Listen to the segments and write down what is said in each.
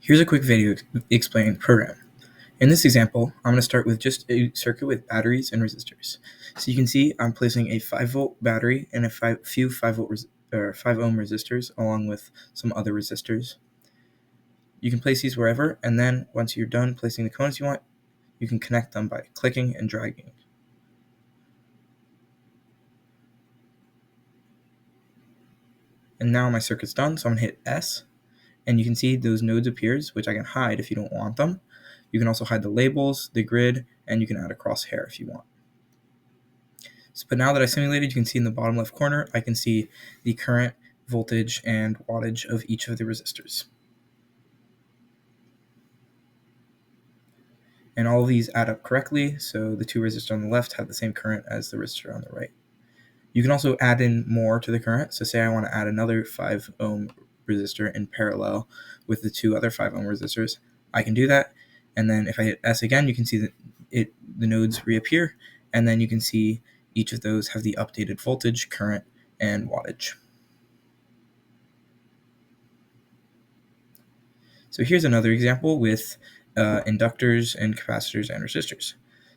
Here's a quick video explaining the program. In this example, I'm going to start with just a circuit with batteries and resistors. So you can see I'm placing a 5-volt battery and a few 5 ohm resistors along with some other resistors. You can place these wherever, and then once you're done placing the components you want, you can connect them by clicking and dragging. And now my circuit's done, so I'm going to hit S, and you can see those nodes appears, which I can hide if you don't want them. You can also hide the labels, the grid, and you can add a crosshair if you want. But now that I simulated, you can see in the bottom left corner, I can see the current, voltage, and wattage of each of the resistors. And all of these add up correctly, so the two resistors on the left have the same current as the resistor on the right. You can also add in more to the current, so say I want to add another 5 ohm resistor in parallel with the two other 5 ohm resistors, I can do that, and then if I hit S again, you can see that the nodes reappear, and then you can see each of those have the updated voltage, current, and wattage. So here's another example with inductors and capacitors and resistors.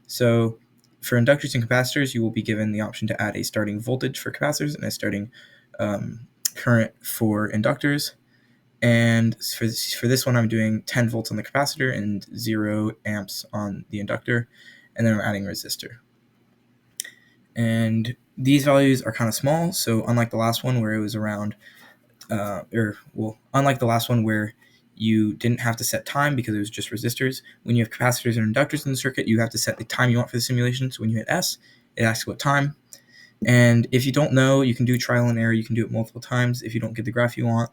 So for inductors and capacitors, you will be given the option to add a starting voltage for capacitors and a starting current for inductors. And for this one, I'm doing 10 volts on the capacitor and 0 amps on the inductor, and then I'm adding a resistor. And these values are kind of small, so unlike the last one where it was around, unlike the last one where you didn't have to set time because it was just resistors, when you have capacitors and inductors in the circuit, you have to set the time you want for the simulation. So when you hit S, it asks what time. And if you don't know, you can do trial and error. You can do it multiple times if you don't get the graph you want.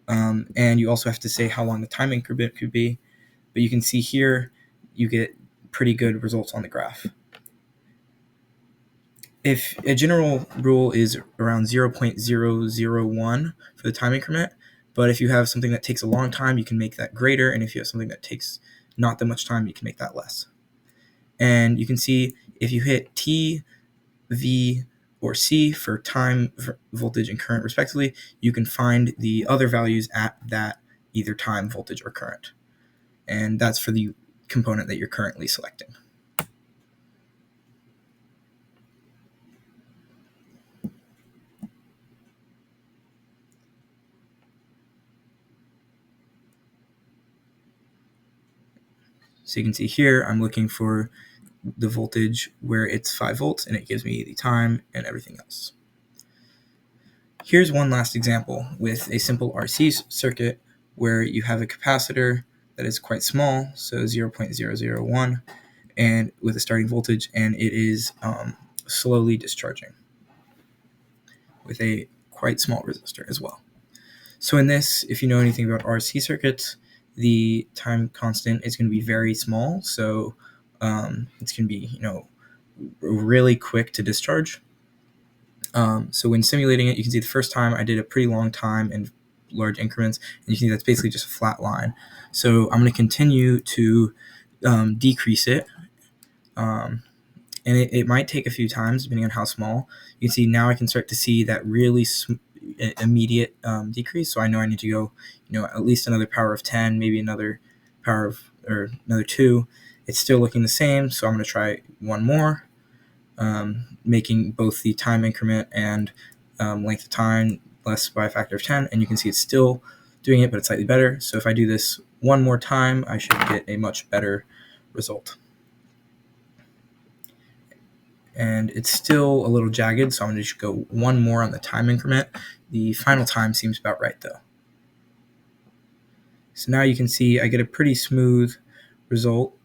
And you also have to say how long the time increment could be. But you can see here, you get pretty good results on the graph. If a general rule is around 0.001 for the time increment, but if you have something that takes a long time, you can make that greater, and if you have something that takes not that much time, you can make that less. And you can see if you hit T, V, or C for time, voltage, and current respectively, you can find the other values at that either time, voltage, or current. And that's for the component that you're currently selecting. So you can see here, I'm looking for the voltage where it's 5 volts, and it gives me the time and everything else. Here's one last example with a simple RC circuit where you have a capacitor that is quite small, so 0.001, and with a starting voltage, and it is slowly discharging with a quite small resistor as well. So in this, if you know anything about RC circuits, the time constant is going to be very small, so it's going to be really quick to discharge. So when simulating it, you can see the first time I did a pretty long time in large increments, and you can see that's basically just a flat line. So I'm going to continue to decrease it, and it might take a few times depending on how small. You can see now I can start to see that really immediate decrease. So I know I need to go, at least another power of 10, maybe another another 2. It's still looking the same, so I'm going to try one more, making both the time increment and length of time less by a factor of 10, and you can see it's still doing it, but it's slightly better. So if I do this one more time, I should get a much better result. And it's still a little jagged, so I'm going to just go one more on the time increment. The final time seems about right, though. So now you can see I get a pretty smooth result